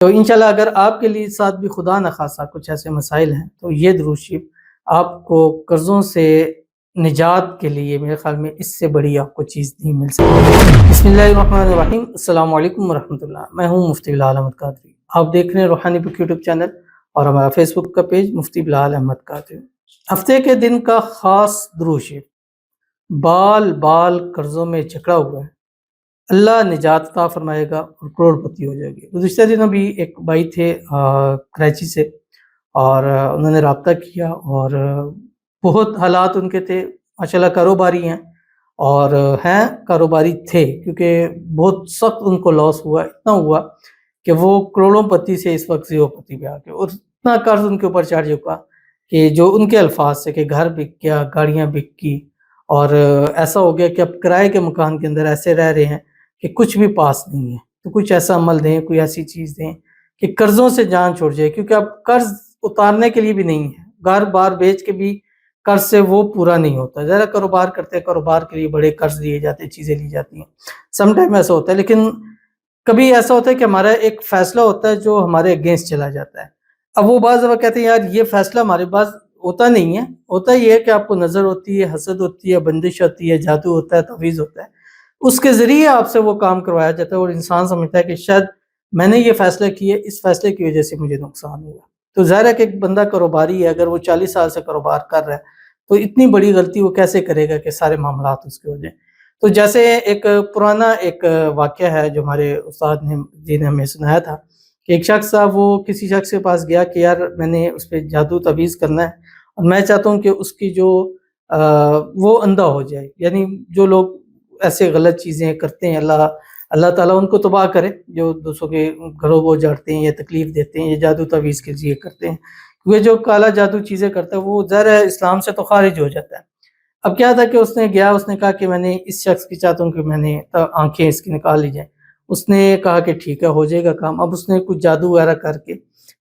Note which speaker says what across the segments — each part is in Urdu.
Speaker 1: تو انشاءاللہ اگر آپ کے لیے ساتھ بھی خدا نخواستہ کچھ ایسے مسائل ہیں تو یہ درود شریف آپ کو قرضوں سے نجات کے لیے میرے خیال میں اس سے بڑی آپ کو چیز نہیں مل سکتی۔ بسم اللہ الرحمن الرحیم، السلام علیکم ورحمۃ اللہ۔ میں ہوں مفتی بلال احمد قادری، آپ دیکھ رہے ہیں روحانی بک یوٹیوب چینل اور ہمارا فیس بک کا پیج مفتی بلال احمد قادری۔ ہفتے کے دن کا خاص درود شریف، بال بال قرضوں میں جکڑا ہوا ہے، اللہ نجات عطا فرمائے گا اور کروڑ پتی ہو جائے گی۔ گزشتہ دنوں بھی ایک بھائی تھے کراچی سے، اور انہوں نے رابطہ کیا اور بہت حالات ان کے تھے، ماشاءاللہ کاروباری ہیں اور ہیں کاروباری تھے، کیونکہ بہت سخت ان کو لاس ہوا، اتنا ہوا کہ وہ کروڑوں پتی سے اس وقت زیرو پتی پہ آ گئے، اور اتنا قرض ان کے اوپر چڑھ چکا کہ جو ان کے الفاظ سے کہ گھر بک گیا، گاڑیاں بک کی، اور ایسا ہو گیا کہ اب کرائے کے مکان کے اندر ایسے رہ رہے ہیں کہ کچھ بھی پاس نہیں ہے۔ تو کچھ ایسا عمل دیں، کوئی ایسی چیز دیں کہ قرضوں سے جان چھوڑ جائے، کیونکہ اب قرض اتارنے کے لیے بھی نہیں ہے، گھر بار بیچ کے بھی قرض سے وہ پورا نہیں ہوتا۔ ذرا کاروبار کرتے ہیں، کاروبار کے لیے بڑے قرض لیے جاتے ہیں، چیزیں لی جاتی ہیں، سم ٹائم ایسا ہوتا ہے، لیکن کبھی ایسا ہوتا ہے کہ ہمارا ایک فیصلہ ہوتا ہے جو ہمارے اگینسٹ چلا جاتا ہے۔ اب وہ بعض دفعہ کہتے ہیں یار یہ فیصلہ ہمارے پاس ہوتا نہیں ہے، ہوتا یہ ہے کہ آپ کو نظر ہوتی ہے، حسد ہوتی ہے، بندش ہوتی ہے، جادو ہوتا ہے، تعویذ ہوتا ہے، اس کے ذریعے آپ سے وہ کام کروایا جاتا ہے، اور انسان سمجھتا ہے کہ شاید میں نے یہ فیصلہ کیا، اس فیصلے کی وجہ سے مجھے نقصان ہوا۔ تو ظاہر ہے کہ ایک بندہ کاروباری ہے، اگر وہ 40 سال سے کاروبار کر رہا ہے تو اتنی بڑی غلطی وہ کیسے کرے گا کہ سارے معاملات اس کے ہو جائیں۔ تو جیسے ایک پرانا ایک واقعہ ہے جو ہمارے استاد نے ہمیں سنایا تھا کہ ایک شخص تھا، وہ کسی شخص کے پاس گیا کہ یار میں نے اس پہ جادو تعویذ کرنا ہے اور میں چاہتا ہوں کہ اس کی جو وہ اندھا ہو جائے، یعنی جو لوگ ایسے غلط چیزیں کرتے ہیں اللہ تعالیٰ ان کو تباہ کرے، جو دوسروں کے گھروں کو اجاڑتے ہیں یا تکلیف دیتے ہیں یا جادو تعویذ کے ذریعے کرتے ہیں، کیونکہ جو کالا جادو چیزیں کرتا ہے وہ ظاہر ہے اسلام سے تو خارج ہو جاتا ہے۔ اب کیا تھا کہ اس نے گیا، اس نے کہا کہ میں نے اس شخص کی چاہتا ہوں کہ میں نے آنکھیں اس کی نکال لی جائیں۔ اس نے کہا کہ ٹھیک ہے، ہو جائے گا کام۔ اب اس نے کچھ جادو وغیرہ کر کے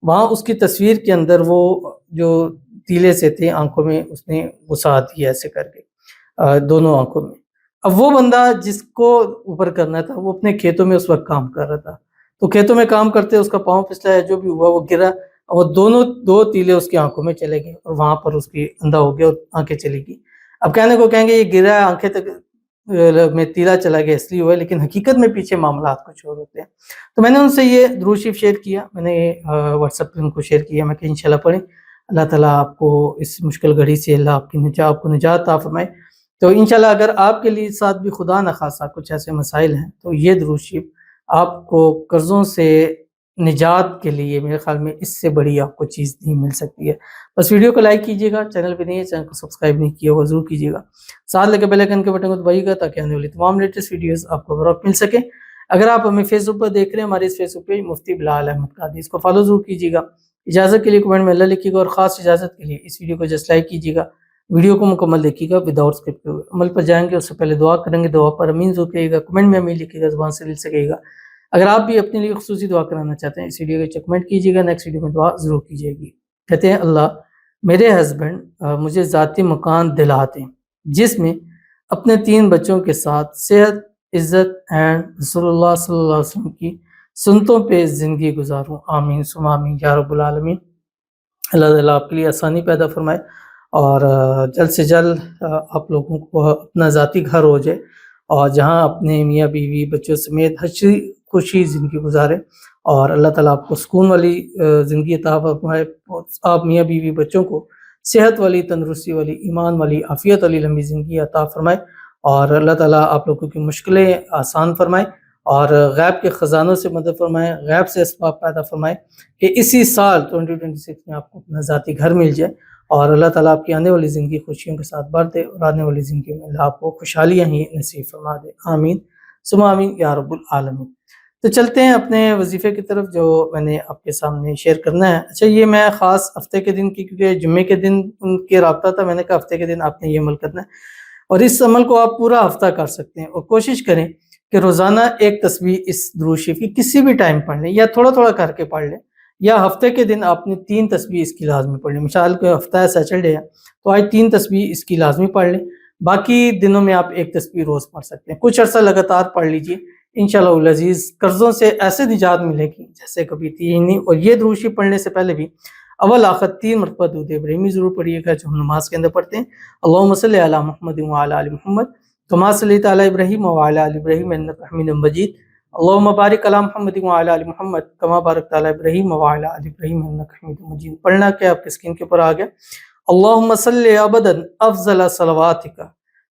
Speaker 1: وہاں اس کی تصویر کے اندر وہ جو تیلے سے تھے آنکھوں میں، اس نے گھسا دیا ایسے کر کے دونوں آنکھوں میں۔ اب وہ بندہ جس کو اوپر کرنا تھا وہ اپنے کھیتوں میں اس وقت کام کر رہا تھا، تو کھیتوں میں کام کرتے اس کا پاؤں پھسلا ہے، جو بھی ہوا وہ گرا، اور دو تیلے اس کی آنکھوں میں چلے گئے اور وہاں پر اس کی اندھا ہو گیا اور آنکھیں چلی گئی۔ اب کہنے کو کہیں گے یہ گرا ہے، آنکھیں تک میں تیلا چلا گیا اس لیے ہوا ہے، لیکن حقیقت میں پیچھے معاملات کچھ اور ہوتے ہیں۔ تو میں نے ان سے یہ درود شریف شیئر کیا، میں نے واٹس ایپ پہ ان کو شیئر کیا، میں کہ انشاءاللہ پڑھیں، اللہ تعالیٰ آپ کو اس مشکل گھڑی سے اللہ آپ کو نجات عطا فرمائے۔ تو انشاءاللہ اگر آپ کے لیے ساتھ بھی خدا نخواستہ کچھ ایسے مسائل ہیں تو یہ درود شریف آپ کو قرضوں سے نجات کے لیے میرے خیال میں اس سے بڑی آپ کو چیز نہیں مل سکتی ہے۔ بس ویڈیو کو لائک کیجیے گا، چینل پہ نہیں ہے چینل کو سبسکرائب نہیں کیا ہوگا ضرور کیجیے گا، ساتھ لگے بیل آئیکن کے بٹن کو دبائیے گا تاکہ آنے والی تمام لیٹسٹ ویڈیوز آپ کو بروقت مل سکے۔ اگر آپ ہمیں فیس بک پر دیکھ رہے ہیں، ہمارے اس فیس بک پیج مفتی بلال احمد قادری، اس کو فالو ضرور کیجیے گا۔ اجازت کے لیے کمنٹ میں اللہ لکھیے گا، اور خاص اجازت کے لیے اس ویڈیو کو جسٹ لائک کیجیے گا، ویڈیو کو مکمل دیکھیے گا وداؤٹ اسکرپٹ کے۔ عمل پر جائیں گے اس سے پہلے دعا کریں گے، دعا پر امین ضرور کہیے گا، کمنٹ میں امین لکھیے گا، زبان سے دل سے کہیے گا۔ اگر آپ بھی اپنے لیے خصوصی دعا کرانا چاہتے ہیں اس ویڈیو کے کمنٹ کیجیے گا، نیکسٹ ویڈیو میں دعا ضرور کیجیے گی۔ کہتے ہیں اللہ میرے ہسبینڈ مجھے ذاتی مکان دلا دیں جس میں اپنے 3 بچوں کے ساتھ صحت، عزت اینڈ رسول اللہ صلی اللہ علیہ وسلم کی سنتوں پہ زندگی گزاروں، آمین ثم آمین یا رب العالمین۔ اللہ تعالیٰ آپ کے لیے آسانی پیدا فرمائے اور جلد سے جلد آپ لوگوں کو اپنا ذاتی گھر ہو جائے، اور جہاں اپنے میاں بیوی بچوں سمیت ہنسی خوشی زندگی گزارے، اور اللہ تعالیٰ آپ کو سکون والی زندگی عطا فرمائے، آپ میاں بیوی بچوں کو صحت والی، تندرستی والی، ایمان والی، عافیت والی لمبی زندگی عطا فرمائے، اور اللہ تعالیٰ آپ لوگوں کی مشکلیں آسان فرمائے، اور غیب کے خزانوں سے مدد فرمائے، غیب سے اسباب پیدا فرمائے کہ اسی سال 2026 میں آپ کو اپنا ذاتی گھر مل جائے، اور اللہ تعالیٰ آپ کی آنے والی زندگی خوشیوں کے ساتھ بھر دے، اور آنے والی زندگی میں اللہ آپ کو خوشحالیاں ہی نصیب فرما دے، آمین ثم آمین یا رب العالمین۔ تو چلتے ہیں اپنے وظیفے کی طرف جو میں نے آپ کے سامنے شیئر کرنا ہے۔ اچھا، یہ میں خاص ہفتے کے دن کی، کیونکہ جمعے کے دن ان کے رابطہ تھا، میں نے کہا ہفتے کے دن آپ نے یہ عمل کرنا ہے، اور اس عمل کو آپ پورا ہفتہ کر سکتے ہیں، اور کوشش کریں کہ روزانہ ایک تسبیح اس درود شریف کی کسی بھی ٹائم پڑھ لیں، یا تھوڑا تھوڑا کر کے پڑھ لیں، یا ہفتے کے دن آپ نے 3 تسبیح اس کی لازمی پڑھ لیں۔ مثال کے ہفتہ ہے، سیٹرڈے ہے، تو آج 3 تسبیح اس کی لازمی پڑھ لیں، باقی دنوں میں آپ ایک تسبیح روز پڑھ سکتے ہیں، کچھ عرصہ لگاتار پڑھ لیجئے، انشاءاللہ العزیز قرضوں سے ایسے نجات ملے گی جیسے کبھی تھی ہی نہیں۔ اور یہ درود شریف پڑھنے سے پہلے بھی اول آخر 3 مرتبہ درود ابراہیمی ضرور پڑھیے گا، جو ہم نماز کے اندر پڑھتے ہیں۔ اللہم صلی علی محمد وعلی آل محمد کما صلیت علی ابراہیم وعلی آل ابراہیم انک حمید مجید، اللہم بارک علی محمد وعلی آل محمد کما بارکت علی ابراہیم وعلی آل ابراہیم انک حمید مجید۔ پڑھنا کیا آپ کے اسکرین کے اوپر آ گیا۔ اللہم صلی ابدا افضل صلواتک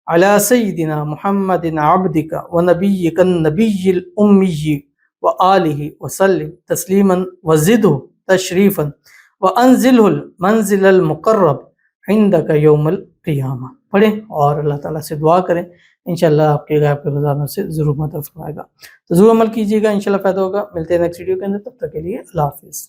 Speaker 1: علی سیدنا محمد عبدک ونبیک النبی الامی وآلہ وسلم تسلیما وزدہ تشریفا وانزلہ المنزل المقرب عندک یوم القیامہ۔ پڑھیں اور اللہ تعالیٰ سے دعا کریں، انشاءاللہ آپ کے غیب کے خزانوں سے ضرور مدد فرمائے گا۔ تو ضرور عمل کیجیے گا، انشاءاللہ فائدہ ہوگا۔ ملتے ہیں نیکسٹ ویڈیو کے اندر، تب تک کے لیے اللہ حافظ۔